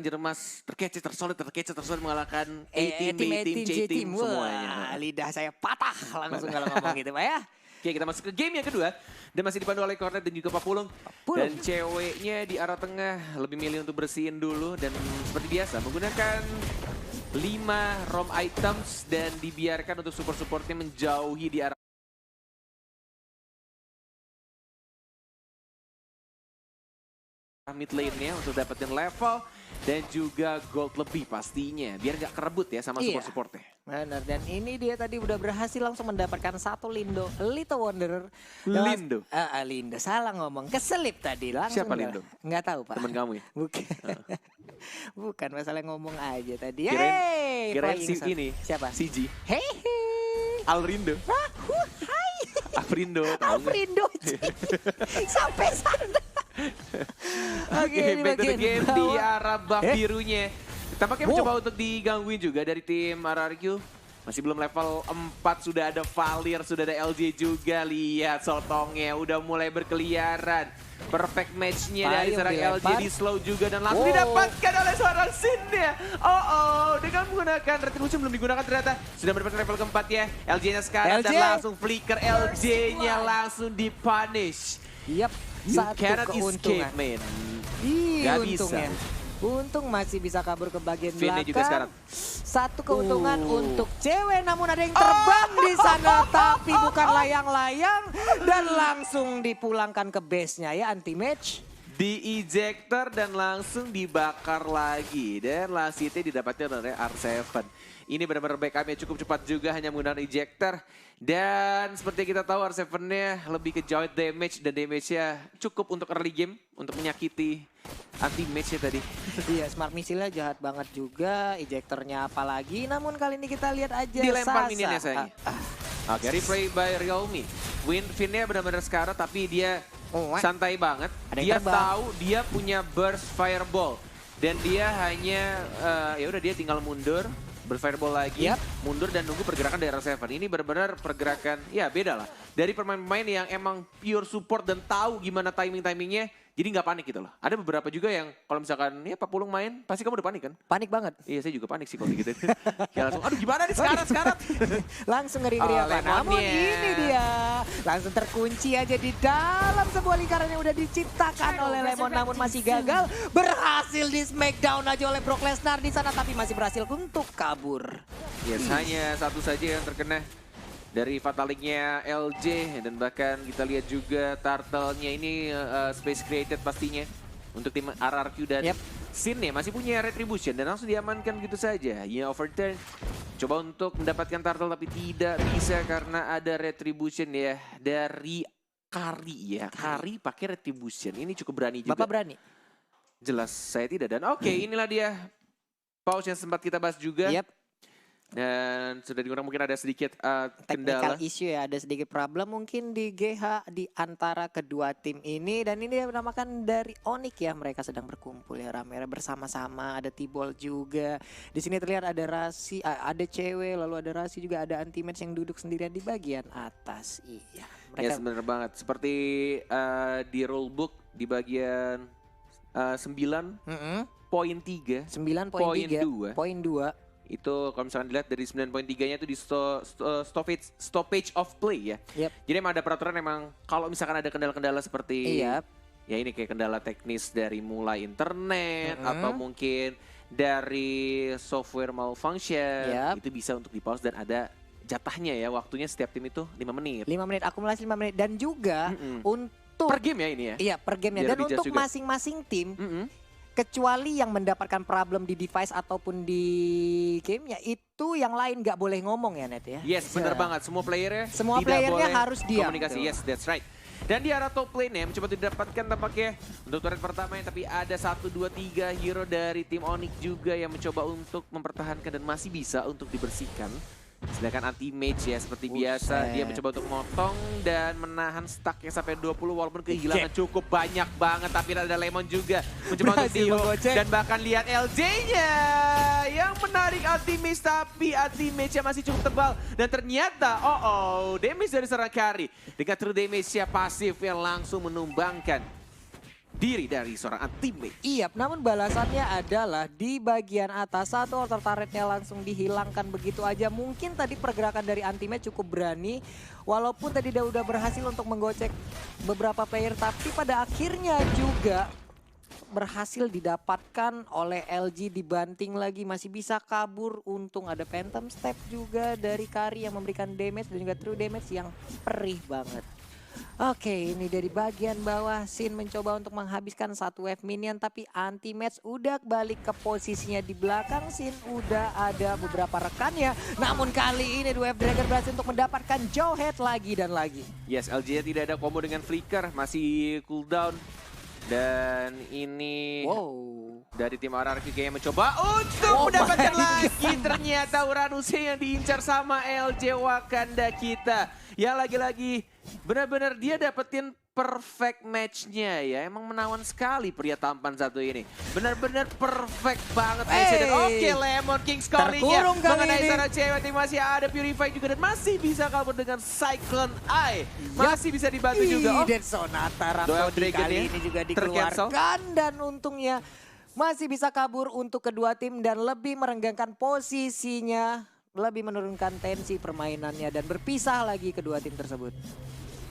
Ranger Emas tersolid mengalahkan A-Team, J-Team semuanya. Wah, lidah saya patah langsung kalau ngomong gitu Pak ya. Oke, kita masuk ke game yang kedua. Dan masih dipandu oleh Cornet dan juga Papulung. Dan ceweknya di arah tengah lebih milih untuk bersihin dulu. Dan seperti biasa menggunakan 5 ROM items dan dibiarkan untuk support-supportnya menjauhi di arah mid lane-nya untuk dapetin level dan juga gold lebih pastinya. Biar gak kerebut ya sama support-supportnya. Benar, dan ini dia tadi udah berhasil langsung mendapatkan satu Lindo, Little Wanderer. Lindo? Lindo, salah ngomong, keselip tadi langsung. Siapa Lindo? Nggak tahu Pak. Temen kamu ya? Bukan. Bukan, masalah ngomong aja tadi. Kirain si ini. Siapa? CG. Hehe. Alrindo. Hai. Afrindo. Afrindo. Sampai sana. Oke, back to the game di arah buff birunya. Tampaknya mencoba untuk digangguin juga dari tim RRQ. Masih belum level 4, sudah ada Valir, sudah ada LJ juga. Lihat sotongnya udah mulai berkeliaran. Perfect match-nya dari seorang LJ di slow juga dan langsung didapatkan oleh seorang Sin-nya. Dengan menggunakan Retribution belum digunakan ternyata. Sudah mendapatkan level keempat ya. LJ-nya sekarang dan langsung flicker LJ-nya langsung dipunish. Yap, satu keuntungan. Gak bisa. Untung masih bisa kabur ke bagian belakang. Juga sekarang. Satu keuntungan untuk cewek, namun ada yang terbang di sana, tapi bukan layang-layang dan langsung dipulangkan ke base-nya ya, anti-match. Di-ejector dan langsung dibakar lagi. Dan last hit-nya didapatkan oleh R7. Ini benar-benar backup-nya cukup cepat juga hanya menggunakan ejector. Dan seperti kita tahu R7-nya lebih ke joint damage dan damage-nya cukup untuk early game. Untuk menyakiti anti-match-nya tadi. Iya, smart missile-nya jahat banget juga. Ejectornya apalagi. Namun kali ini kita lihat aja dilempar minionnya sayangnya. Oke, replay by Realme. Finn-nya benar-benar sekarat tapi dia santai banget. Dia tahu dia punya burst fireball. Dan dia hanya, ya udah dia tinggal mundur. Berfireball lagi, mundur dan nunggu pergerakan dari R7. Ini benar-benar pergerakan, ya beda lah. Dari pemain-pemain yang emang pure support dan tahu gimana timing-timingnya, jadi nggak panik gitu loh. Ada beberapa juga yang kalau misalkan ya Papulung main, pasti kamu udah panik kan? Panik banget. Iya, saya juga panik sih kalau gitu. Ya langsung, aduh gimana nih sekarat. Langsung ngeri-ngeri apa? Namun ini dia, langsung terkunci aja di dalam sebuah lingkaran yang udah diciptakan oleh Lemon, namun masih gagal. Berhasil di smackdown aja oleh Brock Lesnar di sana, tapi masih berhasil untuk kabur. Yes, hanya satu saja yang terkena dari fatalingnya LJ, dan bahkan kita lihat juga turtle-nya ini space created pastinya untuk tim RRQ dan Sin-nya masih punya retribution dan langsung diamankan gitu saja. Ya overturn, coba untuk mendapatkan turtle tapi tidak bisa karena ada retribution ya dari Kari ya. Kari pakai retribution, ini cukup berani juga. Bapak berani? Jelas saya tidak, dan oke, inilah dia pause yang sempat kita bahas juga. Dan sudah digunakan mungkin ada sedikit technical issue ya, ada sedikit problem mungkin di GH di antara kedua tim ini. Dan ini dinamakan dari Onyx ya, mereka sedang berkumpul ya rame-rame bersama-sama. Ada T-Ball juga. Di sini terlihat ada Rasi, ada cewek, lalu ada Rasi juga, ada anti-match yang duduk sendirian di bagian atas. Iya. Mereka... Yes, bener banget. Seperti di rulebook di bagian 9.3. 9.2. Poin 2. Itu kalau misalkan dilihat dari 9.3-nya itu di stoppage of play ya. Jadi emang ada peraturan emang kalau misalkan ada kendala-kendala seperti ya ini kayak kendala teknis dari mulai internet atau mungkin dari software malfunction itu bisa untuk di-pause dan ada jatahnya ya, waktunya setiap tim itu 5 menit. 5 menit, akumulasi 5 menit dan juga untuk per game ya ini ya. Iya, per gamenya dan untuk masing-masing tim kecuali yang mendapatkan problem di device ataupun di gamenya, itu yang lain nggak boleh ngomong ya Net ya. Yes, benar banget. Semua playernya harus diam. Komunikasi, yes, that's right. Dan di arah top lane mencoba didapatkan tampaknya untuk turret pertama tapi ada 1, 2, 3 hero dari tim Onyx juga yang mencoba untuk mempertahankan dan masih bisa untuk dibersihkan. Sedangkan anti-mage ya seperti biasa dia mencoba untuk motong dan menahan stacknya sampai 20 walaupun kehilangan cukup banyak banget, tapi ada Lemon juga mencoba untuk Dio dan bahkan lihat LJ-nya yang menarik anti-mage tapi anti-mage-nya masih cukup tebal dan ternyata damage dari seorang Kari dengan true damage-nya pasif yang langsung menumbangkan diri dari seorang teammate. Iya, namun balasannya adalah di bagian atas satu outer turretnya langsung dihilangkan begitu aja. Mungkin tadi pergerakan dari Antimatch cukup berani, walaupun tadi dia udah berhasil untuk menggocek beberapa player, tapi pada akhirnya juga berhasil didapatkan oleh LG, dibanting lagi, masih bisa kabur. Untung ada Phantom Step juga dari Kari yang memberikan damage dan juga true damage yang perih banget. Oke, ini dari bagian bawah Sin mencoba untuk menghabiskan satu wave minion, tapi Antimatch udah balik ke posisinya di belakang Sin, udah ada beberapa rekannya. Namun kali ini Wave Dragon berhasil untuk mendapatkan Jawhead lagi dan lagi. Yes, LG tidak ada combo dengan Flicker, masih cooldown. Dan ini dari tim RRQ kayaknya mencoba untuk mendapatkan lagi. Ternyata Uranusnya yang diincar sama LG Wakanda kita. Ya lagi-lagi benar-benar dia dapetin perfect match-nya ya. Emang menawan sekali pria tampan satu ini. Benar-benar perfect banget match-nya. Dan oke, Lemon King's Calling-nya mengenai seorang cewek. Masih ada Purify juga dan masih bisa kabur dengan Cyclone Eye. Masih bisa dibantu juga. Dan Sonata Rhapsody kali ini juga dikeluarkan. Dan untungnya masih bisa kabur untuk kedua tim dan lebih merenggangkan posisinya. Lebih menurunkan tensi permainannya dan berpisah lagi kedua tim tersebut.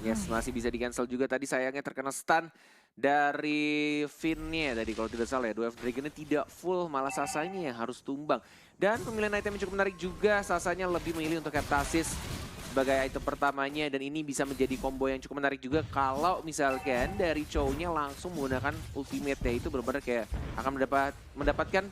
Yes, masih bisa di-cancel juga. Tadi sayangnya terkena stun dari Finn-nya tadi kalau tidak salah ya. Dua Dragon ini tidak full, malah Sasanya yang harus tumbang. Dan pemilihan item yang cukup menarik juga. Sasanya lebih memilih untuk Heptasis sebagai item pertamanya. Dan ini bisa menjadi combo yang cukup menarik juga kalau misalkan dari Chow-nya langsung menggunakan ultimate-nya. Itu benar-benar kayak akan mendapatkan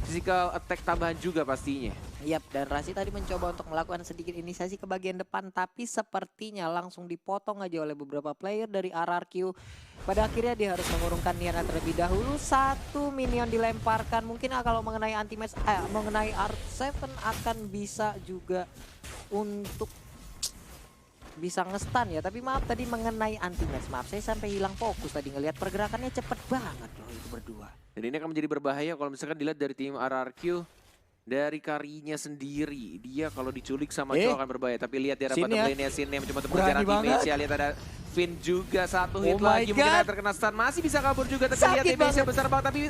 physical attack tambahan juga pastinya. Yap, dan Rasi tadi mencoba untuk melakukan sedikit inisiasi ke bagian depan, tapi sepertinya langsung dipotong aja oleh beberapa player dari RRQ. Pada akhirnya dia harus mengurungkan Niana terlebih dahulu. Satu minion dilemparkan, mungkin kalau mengenai Antimatch, mengenai R7 akan bisa juga untuk bisa nge-stun ya. Tapi maaf tadi mengenai Antimatch, maaf saya sampai hilang fokus tadi ngelihat pergerakannya cepet banget loh itu berdua. Dan ini akan menjadi berbahaya kalau misalkan dilihat dari tim RRQ. Dari Karinya sendiri, dia kalau diculik sama Chow akan berbahaya. Tapi lihat di arah bottom lane-nya Sin-nya mencoba untuk mengejar anti-match. Lihat ada Finn juga satu hit lagi. Mungkin terkena stun, masih bisa kabur juga. Tapi lihat damage-nya besar banget. Tapi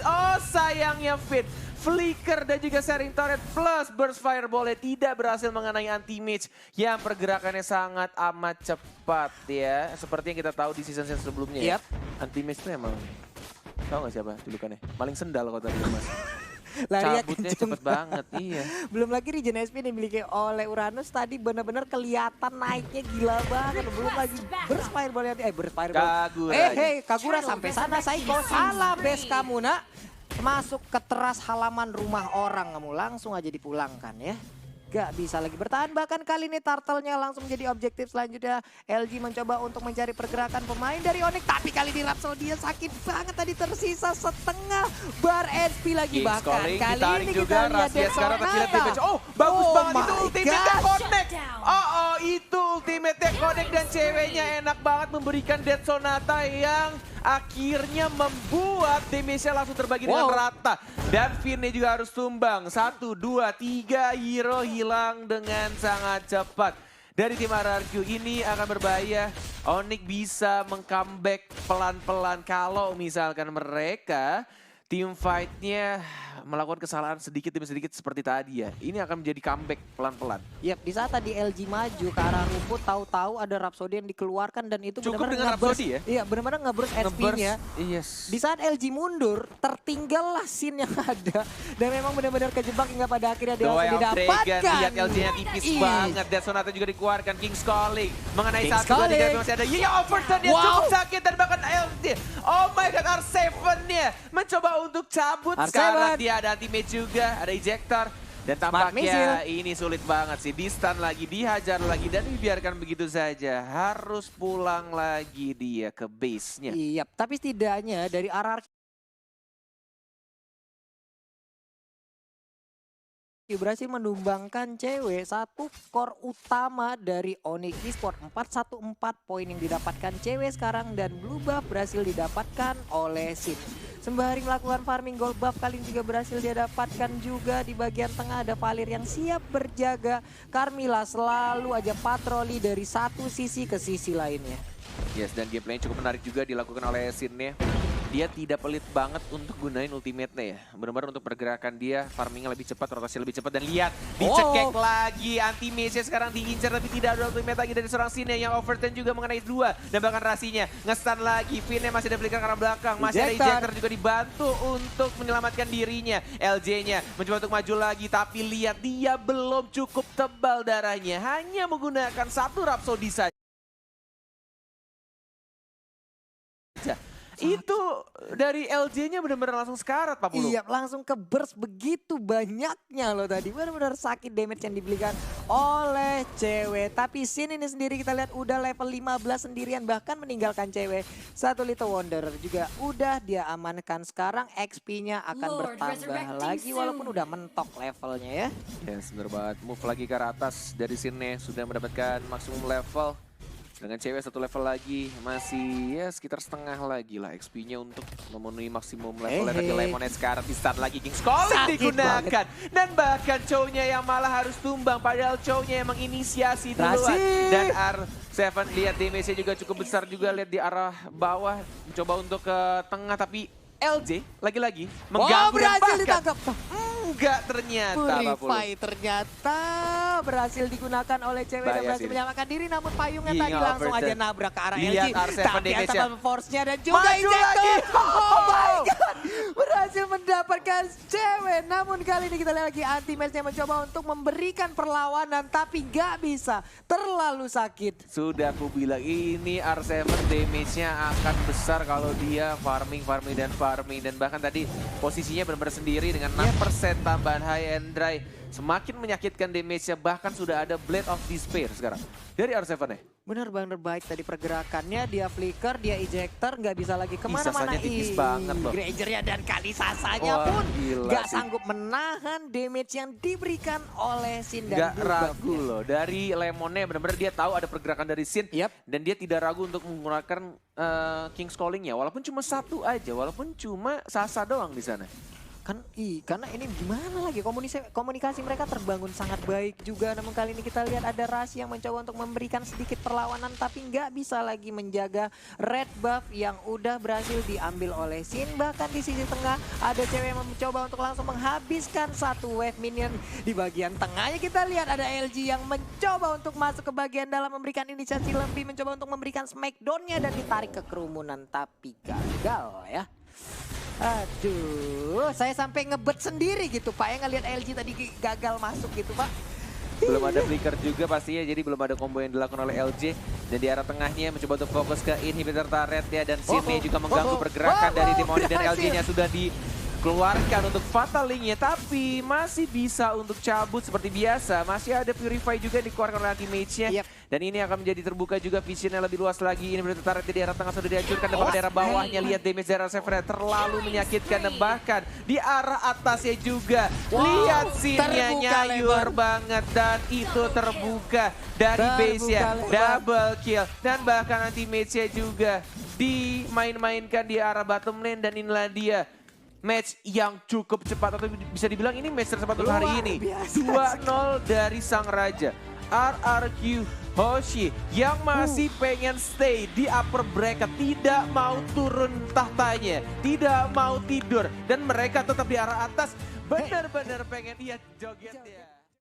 sayangnya Finn, Flicker dan juga Sharing Turret plus Burst Fireball-nya tidak berhasil mengenai anti-match yang pergerakannya sangat amat cepat ya. Seperti yang kita tahu di season sebelumnya ya. Anti-match itu emang, tahu nggak siapa julukannya? Maling sendal kalau tadi Mas. Cabutnya cepet banget, iya. Belum lagi regen SP yang dimiliki oleh Uranus tadi benar-benar kelihatan naiknya gila banget. Belum lagi Burst Fireball Burst Fireball. Kagura sampai sana Saiko. Salah base kamu nak. Masuk ke teras halaman rumah orang kamu, langsung aja dipulangkan ya. Gak bisa lagi bertahan, bahkan kali ini Turtle-nya langsung menjadi objektif selanjutnya. LG mencoba untuk mencari pergerakan pemain dari Onyx, tapi kali ini Rhapsody dia sakit banget tadi, tersisa setengah bar HP lagi. Bahkan kali ini kita lihat sekarang damage. Oh, bagus banget itu ultimate connect. Itu ultimate connect dan ceweknya enak banget memberikan Death Sonata yang akhirnya membuat damage-nya langsung terbagi dengan rata. Dan Finn-nya juga harus tumbang. 1, 2, 3 hero hilang dengan sangat cepat. Dari tim RRQ ini akan berbahaya. Onyx bisa meng-comeback pelan-pelan kalau misalkan mereka tim fight-nya melakukan kesalahan sedikit demi sedikit seperti tadi ya. Ini akan menjadi comeback pelan-pelan. Yap, di saat tadi LG maju ke arah rumput, tahu-tahu ada Rhapsody yang dikeluarkan dan itu benar-benar nge-burst ya? Iya, benar-benar nge-burst HP-nya. Yes. Di saat LG mundur, tertinggallah scene yang ada dan memang benar-benar kejebak hingga pada akhirnya dia langsung didapatkan. Lihat LG-nya tipis banget. Death Sonata juga dikeluarkan. King's Calling mengenai 1, 2, 3 masih ada. Overturn dia cukup sakit dan bahkan LG. Oh my god, R7-nya mencoba untuk cabut. Sekarang dia ada anti-match juga, ada ejector. Dan tampaknya ini sulit banget sih. Di stun lagi, dihajar lagi, dan dibiarkan begitu saja. Harus pulang lagi dia ke base-nya. Iya, tapi setidaknya dari RRQ berhasil menumbangkan cewek, satu core utama dari Onyx Esports. 414 poin yang didapatkan cewek sekarang dan blue buff berhasil didapatkan oleh Sin. Sembari melakukan farming gold buff kali ini juga berhasil dia dapatkan juga. Di bagian tengah ada Valir yang siap berjaga. Carmilla selalu aja patroli dari satu sisi ke sisi lainnya. Yes, dan gameplay cukup menarik juga dilakukan oleh Sin-nya. dia tidak pelit banget untuk gunain ultimate-nya ya. Benar-benar untuk pergerakan dia, farmingnya lebih cepat, rotasi lebih cepat. Dan lihat, dicekek lagi. Anti-Mage sekarang diincar tapi tidak ada ultimate lagi dari seorang Sin yang overturn juga mengenai 2. Dan bahkan Rasinya nge-stun lagi. Finn masih ada flicker ke arah belakang. Masih ada ejector juga dibantu untuk menyelamatkan dirinya. LJ-nya mencoba untuk maju lagi. Tapi lihat, dia belum cukup tebal darahnya. Hanya menggunakan 1 Rhapsody saja. Itu dari LJ-nya benar-benar langsung sekarat, Pak Pulu. Iya, langsung ke burst begitu banyaknya loh tadi. Benar-benar sakit damage yang diberikan oleh cewek. Tapi Sin ini sendiri kita lihat udah level 15 sendirian, bahkan meninggalkan cewek. Satu Little Wanderer juga udah dia amankan. Sekarang XP-nya akan bertambah lagi walaupun udah mentok levelnya ya. Yes, benar banget. Move lagi ke atas dari Sin sudah mendapatkan maksimum level. Dengan cewek 1 level lagi, masih ya sekitar setengah lagi lah XP-nya untuk memenuhi maksimum level. Tadi Lemonade sekarang di start lagi King's Calling digunakan. Dan bahkan Chow-nya yang malah harus tumbang, padahal Chow-nya yang menginisiasi duluan. Dan R7 lihat damage-nya juga cukup besar juga, lihat di arah bawah. Mencoba untuk ke tengah tapi LJ lagi-lagi mengganggu dan bahkan ditangkap. enggak ternyata. Purify ternyata berhasil digunakan oleh cewek dan berhasil menyelamatkan diri, namun payungnya tadi langsung aja nabrak ke arah LG. Tapi atas force-nya dan juga injector. Oh my god, berhasil mendapatkan cewek. Namun kali ini kita lihat lagi anti-match-nya mencoba untuk memberikan perlawanan tapi nggak bisa, terlalu sakit. Sudah aku bilang ini R7 damage-nya akan besar kalau dia farming dan bahkan tadi posisinya benar-benar sendiri dengan 6% tambahan high and dry. Semakin menyakitkan damage-nya, bahkan sudah ada Blade of Despair sekarang dari R7-nya. Benar-benar baik tadi pergerakannya, dia flicker, dia ejector, nggak bisa lagi kemana-mana. Tipis banget loh. Granger-nya dan Kalisasanya pun nggak sanggup menahan damage yang diberikan oleh Sin dan nggak ragu loh, dari Lemonnya benar-benar dia tahu ada pergerakan dari Sin. Dan dia tidak ragu untuk menggunakan King's Calling-nya, walaupun cuma 1 aja, walaupun cuma Sasa doang di sana. Karena ini gimana lagi, komunikasi mereka terbangun sangat baik juga. Namun kali ini kita lihat ada Rasi yang mencoba untuk memberikan sedikit perlawanan tapi nggak bisa lagi menjaga red buff yang udah berhasil diambil oleh Sin. Bahkan di sisi tengah ada cewek yang mencoba untuk langsung menghabiskan 1 wave minion. Di bagian tengahnya kita lihat ada LG yang mencoba untuk masuk ke bagian dalam, memberikan inisiasi lebih, mencoba untuk memberikan smackdown-nya dan ditarik ke kerumunan tapi gagal ya. Aduh, saya sampai ngebet sendiri gitu Pak ya, ngelihat LG tadi gagal masuk gitu Pak. Belum ada flicker juga pastinya, jadi belum ada combo yang dilakukan oleh LG. Dan di arah tengahnya mencoba untuk fokus ke inhibitor turret ya, dan Sydney juga mengganggu pergerakan dari tim Oni, dan LG-nya sudah dikeluarkan untuk Fatal Link-nya, tapi masih bisa untuk cabut seperti biasa. Masih ada Purify juga dikeluarkan oleh anti-mage-nya. Dan ini akan menjadi terbuka juga vision-nya lebih luas lagi. Ini berarti turret di arah tengah sudah dihancurkan, dan daerah bawahnya lihat damage dari Sephora terlalu menyakitkan, dan bahkan di arah atasnya juga. Lihat scene-nya nyayur banget, dan itu terbuka dari base-nya. Double kill, dan bahkan anti-mage-nya juga dimain-mainkan di arah bottom lane, dan inilah dia match yang cukup cepat, atau bisa dibilang ini match tercepat untuk hari ini. 2-0 dari Sang Raja. RRQ Hoshi yang masih pengen stay di upper bracket, tidak mau turun tahtanya, tidak mau tidur, dan mereka tetap di arah atas, benar-benar pengen lihat jogetnya.